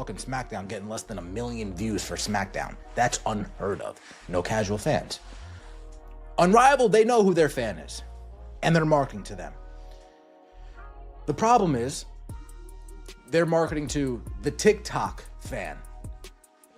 talking SmackDown getting less than 1 million views for SmackDown. That's unheard of. No casual fans. Unrivaled, they know who their fan is, and they're marketing to them. The problem is, they're marketing to the TikTok fan.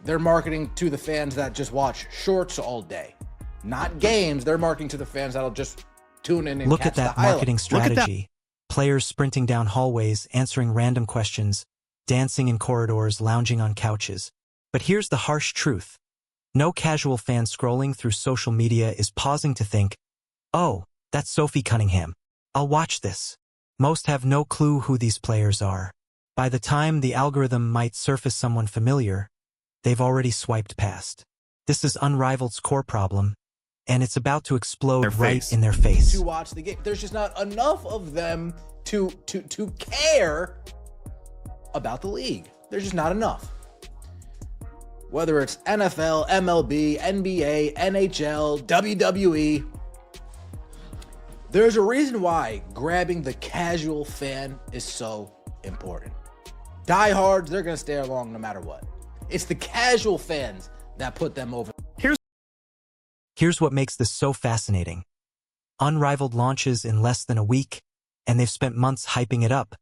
They're marketing to the fans that just watch shorts all day. Not games, they're marketing to the fans that'll just tune in and Look catch at that the highlight. marketing strategy. Players sprinting down hallways, answering random questions, dancing in corridors, lounging on couches. But here's the harsh truth. No casual fan scrolling through social media is pausing to think, oh, that's Sophie Cunningham. I'll watch this. Most have no clue who these players are. By the time the algorithm might surface someone familiar, they've already swiped past. This is Unrivaled's core problem, and it's about to explode right in their face. To watch the game. There's just not enough of them to care about the league. There's just not enough. Whether it's NFL, MLB, NBA, NHL, WWE, there's a reason why grabbing the casual fan is so important. Diehards, they're going to stay along no matter what. It's the casual fans that put them over. Here's what makes this so fascinating. Unrivaled launches in less than a week, and they've spent months hyping it up.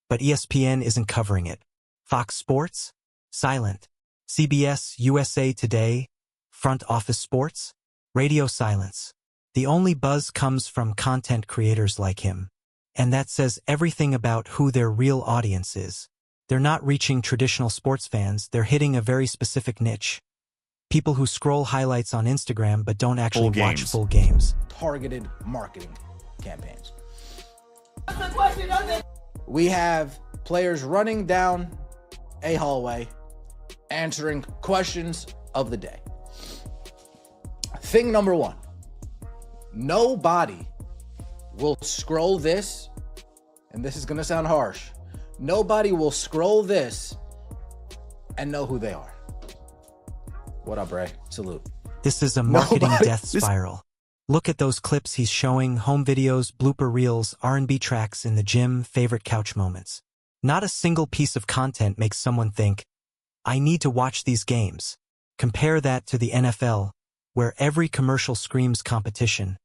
But ESPN isn't covering it. Fox Sports? Silent. CBS, USA Today? Front Office Sports? Radio silence. The only buzz comes from content creators like him. And that says everything about who their real audience is. They're not reaching traditional sports fans, they're hitting a very specific niche. People who scroll highlights on Instagram but don't actually watch full games. Targeted marketing campaigns. We have players running down a hallway, answering questions of the day. Thing number one, nobody will scroll this, and this is going to sound harsh. Nobody will scroll this and know who they are. What up, Ray? Salute. This is a marketing death spiral. Look at those clips he's showing, home videos, blooper reels, R&B tracks in the gym, favorite couch moments. Not a single piece of content makes someone think, I need to watch these games. Compare that to the NFL, where every commercial screams competition,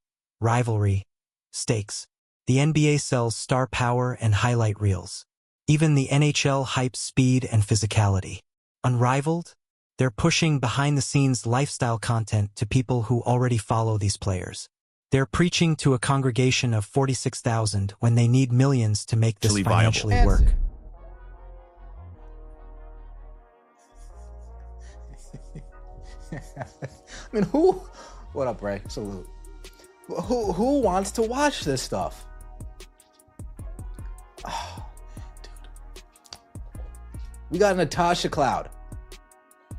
rivalry, stakes. The NBA sells star power and highlight reels. Even the NHL hypes speed and physicality. Unrivaled? They're pushing behind-the-scenes lifestyle content to people who already follow these players. They're preaching to a congregation of 46,000 when they need millions to make this financially work. I mean, what up, Ray? Salute. Who wants to watch this stuff? Oh, dude. We got Natasha Cloud.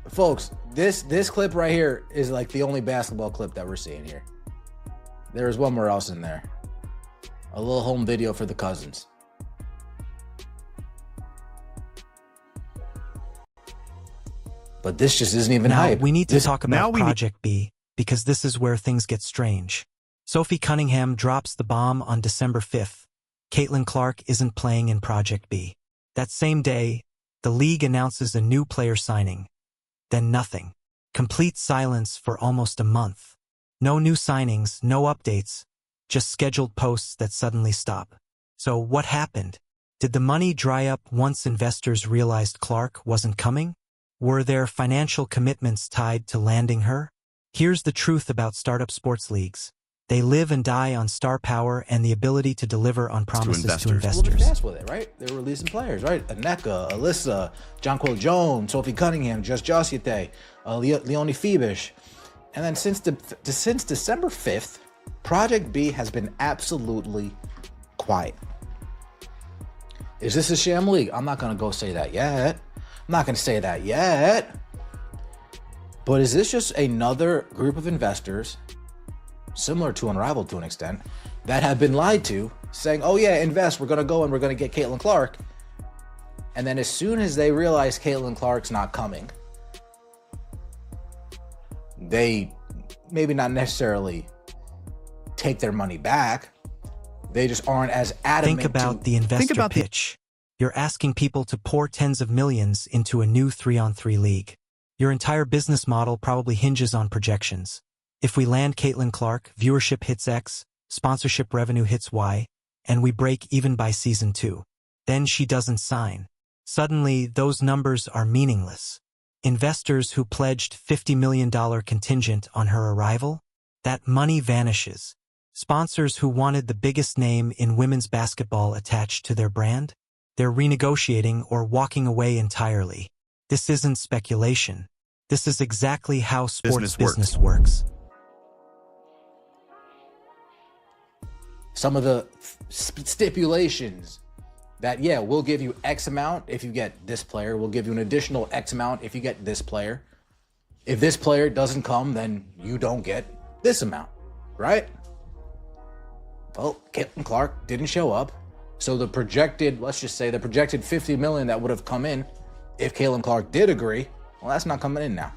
Folks, this clip right here is like the only basketball clip that we're seeing here. There's one more else in there. A little home video for the cousins. But this just isn't even hype. We need to talk about Project B, because this is where things get strange. Sophie Cunningham drops the bomb on December 5th. Caitlyn Clark isn't playing in Project B. That same day, the league announces a new player signing. Then nothing. Complete silence for almost a month. No new signings, no updates, just scheduled posts that suddenly stop. So what happened? Did the money dry up once investors realized Clark wasn't coming? Were there financial commitments tied to landing her? Here's the truth about startup sports leagues. They live and die on star power and the ability to deliver on promises to investors. A little bit fast with it, right? They're releasing players, right? Aneka, Alyssa, Jonquil Jones, Sophie Cunningham, Just Josiate, Leonie Phoebish. And then since December 5th, Project B has been absolutely quiet. Is this a sham league? I'm not going to go say that yet. I'm not going to say that yet. But is this just another group of investors, similar to Unrivaled to an extent, that have been lied to, saying, oh yeah, invest, we're going to go and we're going to get Caitlyn Clark. And then as soon as they realize Caitlyn Clark's not coming, they maybe not necessarily take their money back. They just aren't as adamant. Think about the investor pitch. You're asking people to pour tens of millions into a new 3-on-3 league. Your entire business model probably hinges on projections. If we land Caitlyn Clark, viewership hits X, sponsorship revenue hits Y, and we break even by season 2. Then she doesn't sign. Suddenly, those numbers are meaningless. Investors who pledged $50 million contingent on her arrival? That money vanishes. Sponsors who wanted the biggest name in women's basketball attached to their brand? They're renegotiating or walking away entirely. This isn't speculation. This is exactly how sports business works. Some of the stipulations that, yeah, we'll give you X amount if you get this player. We'll give you an additional X amount if you get this player. If this player doesn't come, then you don't get this amount, right? Well, Caitlyn Clark didn't show up. So the projected, let's just say the projected $50 million that would have come in if Caitlyn Clark did agree, well, that's not coming in now.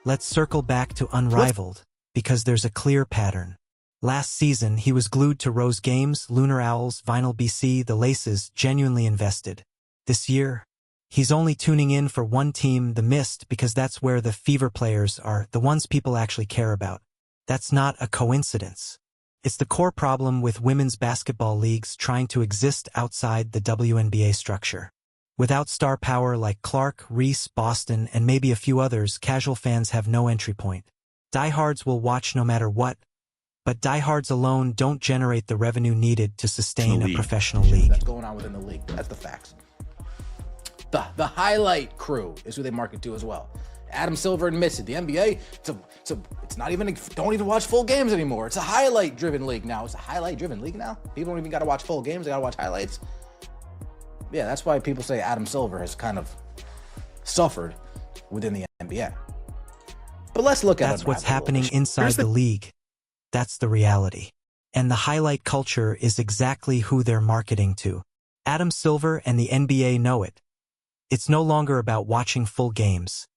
Let's circle back to Unrivaled, because there's a clear pattern. Last season, he was glued to Rose Games, Lunar Owls, Vinyl BC, the Laces, genuinely invested. This year, he's only tuning in for one team, the Mist, because that's where the Fever players are, the ones people actually care about. That's not a coincidence. It's the core problem with women's basketball leagues trying to exist outside the WNBA structure. Without star power like Clark, Reese, Boston, and maybe a few others, casual fans have no entry point. Diehards will watch no matter what, but diehards alone don't generate the revenue needed to sustain a professional league. That's going on within the league. That's the facts. The highlight crew is who they market to as well. Adam Silver admits it. The NBA, it's not even, don't even watch full games anymore. It's a highlight-driven league now. It's a highlight-driven league now. People don't even got to watch full games. They got to watch highlights. Yeah, that's why people say Adam Silver has kind of suffered within the NBA. But let's look at That's what's happening inside the league. That's the reality. And the highlight culture is exactly who they're marketing to. Adam Silver and the NBA know it. It's no longer about watching full games.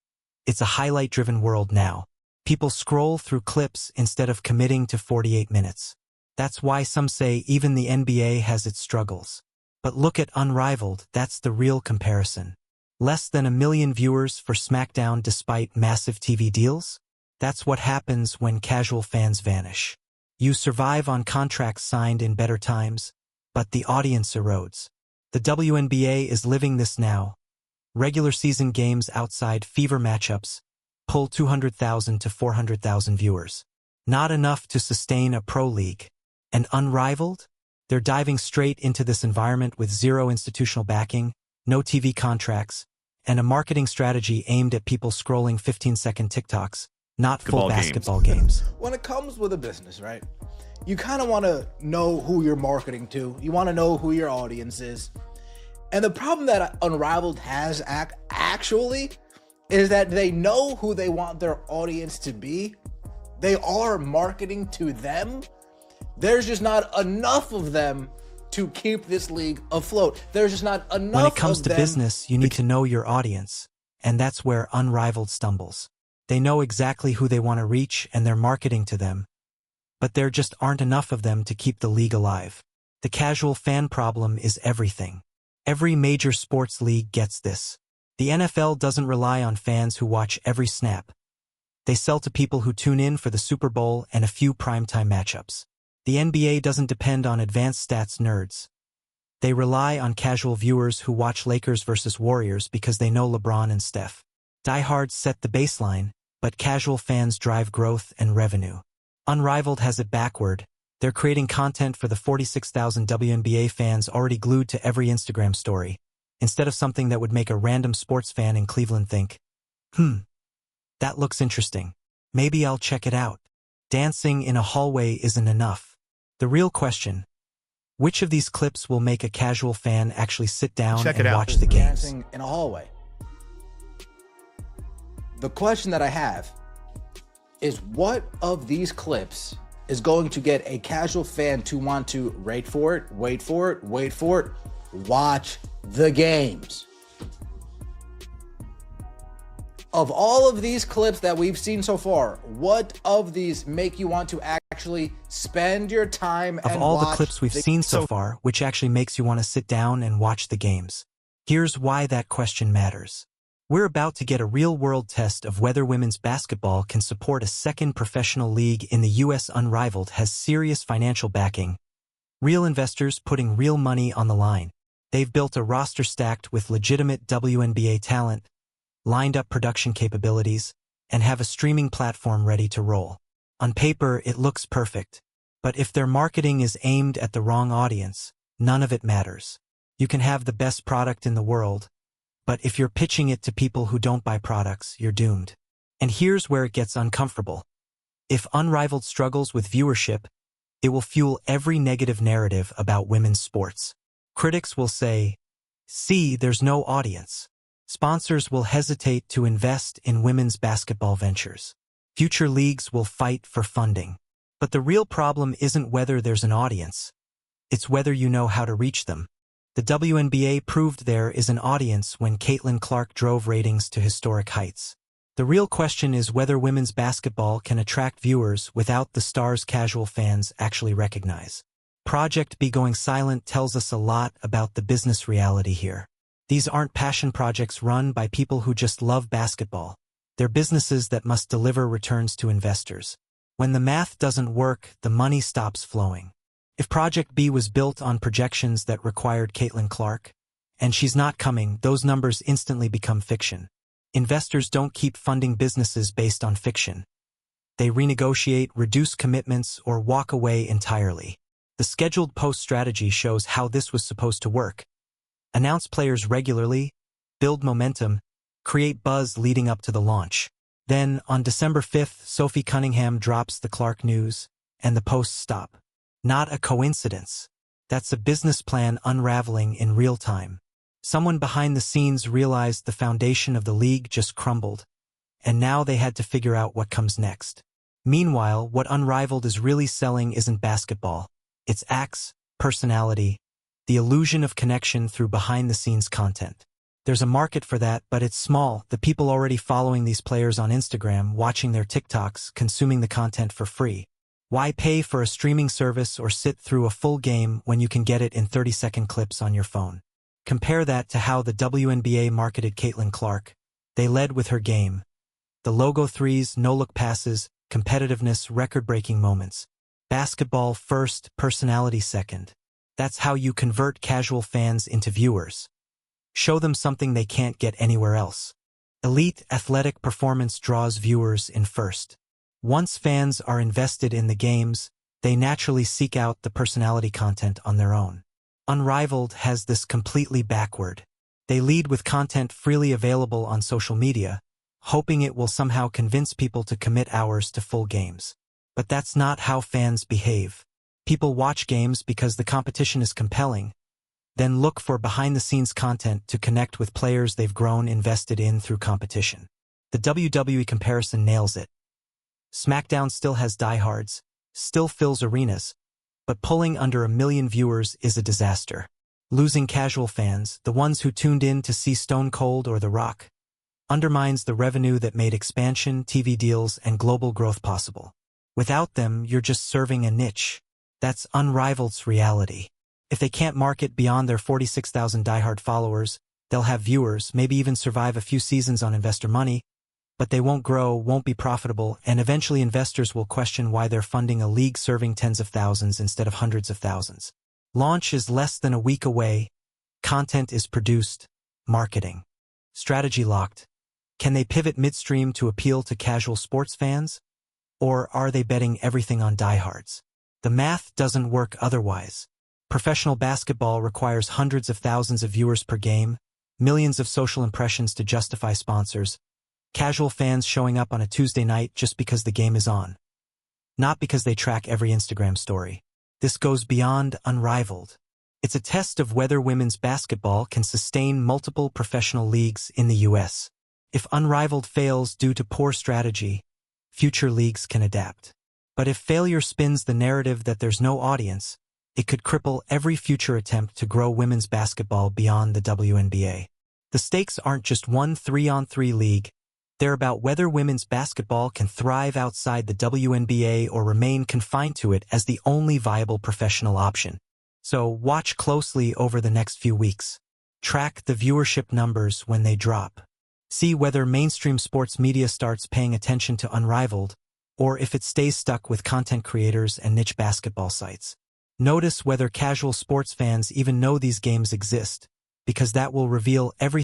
It's a highlight-driven world now. People scroll through clips instead of committing to 48 minutes. That's why some say even the NBA has its struggles. But look at Unrivaled, that's the real comparison. Less than 1 million viewers for SmackDown despite massive TV deals? That's what happens when casual fans vanish. You survive on contracts signed in better times, but the audience erodes. The WNBA is living this now. Regular season games outside Fever matchups pull 200,000 to 400,000 viewers. Not enough to sustain a pro league. And Unrivaled? They're diving straight into this environment with zero institutional backing, no TV contracts, and a marketing strategy aimed at people scrolling 15-second TikToks, not full basketball games. When it comes with a business, right, you kind of want to know who you're marketing to. You want to know who your audience is. And the problem that Unrivaled has actually is that they know who they want their audience to be. They are marketing to them. There's just not enough of them to keep this league afloat. There's just not enough of them. When it comes to business, you need to know your audience, and that's where Unrivaled stumbles. They know exactly who they want to reach, and they're marketing to them. But there just aren't enough of them to keep the league alive. The casual fan problem is everything. Every major sports league gets this. The NFL doesn't rely on fans who watch every snap. They sell to people who tune in for the Super Bowl and a few primetime matchups. The NBA doesn't depend on advanced stats nerds. They rely on casual viewers who watch Lakers versus Warriors because they know LeBron and Steph. Diehards set the baseline, but casual fans drive growth and revenue. Unrivaled has it backward. They're creating content for the 46,000 WNBA fans already glued to every Instagram story, instead of something that would make a random sports fan in Cleveland think, that looks interesting. Maybe I'll check it out. Dancing in a hallway isn't enough. The real question, which of these clips will make a casual fan actually sit down and watch the games? Dancing in a hallway. The question that I have is, what of these clips is going to get a casual fan to want to wait for it, watch the games? Of all of these clips that we've seen so far, what of these make you want to actually spend your time Of and all the watch clips we've seen so far, which actually makes you want to sit down and watch the games? Here's why that question matters. We're about to get a real-world test of whether women's basketball can support a second professional league in the U.S. Unrivaled has serious financial backing. Real investors putting real money on the line. They've built a roster stacked with legitimate WNBA talent, lined up production capabilities, and have a streaming platform ready to roll. On paper, it looks perfect. But if their marketing is aimed at the wrong audience, none of it matters. You can have the best product in the world, but if you're pitching it to people who don't buy products, you're doomed. And here's where it gets uncomfortable. If Unrivaled struggles with viewership, it will fuel every negative narrative about women's sports. Critics will say, "See, there's no audience." Sponsors will hesitate to invest in women's basketball ventures. Future leagues will fight for funding. But the real problem isn't whether there's an audience. It's whether you know how to reach them. The WNBA proved there is an audience when Caitlyn Clark drove ratings to historic heights. The real question is whether women's basketball can attract viewers without the stars casual fans actually recognize. Project B going silent tells us a lot about the business reality here. These aren't passion projects run by people who just love basketball. They're businesses that must deliver returns to investors. When the math doesn't work, the money stops flowing. If Project B was built on projections that required Caitlyn Clark, and she's not coming, those numbers instantly become fiction. Investors don't keep funding businesses based on fiction. They renegotiate, reduce commitments, or walk away entirely. The scheduled post strategy shows how this was supposed to work. Announce players regularly, build momentum, create buzz leading up to the launch. Then, on December 5th, Sophie Cunningham drops the Clark news, and the posts stop. Not a coincidence. That's a business plan unraveling in real time. Someone behind the scenes realized the foundation of the league just crumbled, and now they had to figure out what comes next. Meanwhile, what Unrivaled is really selling isn't basketball. It's acts, personality, the illusion of connection through behind-the-scenes content. There's a market for that, but it's small. The people already following these players on Instagram, watching their TikToks, consuming the content for free. Why pay for a streaming service or sit through a full game when you can get it in 30-second clips on your phone? Compare that to how the WNBA marketed Caitlyn Clark. They led with her game. The logo threes, no-look passes, competitiveness, record-breaking moments. Basketball first, personality second. That's how you convert casual fans into viewers. Show them something they can't get anywhere else. Elite athletic performance draws viewers in first. Once fans are invested in the games, they naturally seek out the personality content on their own. Unrivaled has this completely backward. They lead with content freely available on social media, hoping it will somehow convince people to commit hours to full games. But that's not how fans behave. People watch games because the competition is compelling, then look for behind-the-scenes content to connect with players they've grown invested in through competition. The WWE comparison nails it. SmackDown still has diehards, still fills arenas, but pulling under 1 million viewers is a disaster. Losing casual fans, the ones who tuned in to see Stone Cold or The Rock, undermines the revenue that made expansion, TV deals, and global growth possible. Without them, you're just serving a niche. That's Unrivaled's reality. If they can't market beyond their 46,000 diehard followers, they'll have viewers, maybe even survive a few seasons on investor money, but they won't grow, won't be profitable, and eventually investors will question why they're funding a league serving tens of thousands instead of hundreds of thousands. Launch is less than a week away. Content is produced. Marketing. Strategy locked. Can they pivot midstream to appeal to casual sports fans? Or are they betting everything on diehards? The math doesn't work otherwise. Professional basketball requires hundreds of thousands of viewers per game, millions of social impressions to justify sponsors, casual fans showing up on a Tuesday night just because the game is on. Not because they track every Instagram story. This goes beyond Unrivaled. It's a test of whether women's basketball can sustain multiple professional leagues in the U.S. If Unrivaled fails due to poor strategy, future leagues can adapt. But if failure spins the narrative that there's no audience, it could cripple every future attempt to grow women's basketball beyond the WNBA. The stakes aren't just one 3-on-3 league, They're about whether women's basketball can thrive outside the WNBA or remain confined to it as the only viable professional option. So watch closely over the next few weeks. Track the viewership numbers when they drop. See whether mainstream sports media starts paying attention to Unrivaled, or if it stays stuck with content creators and niche basketball sites. Notice whether casual sports fans even know these games exist, because that will reveal everything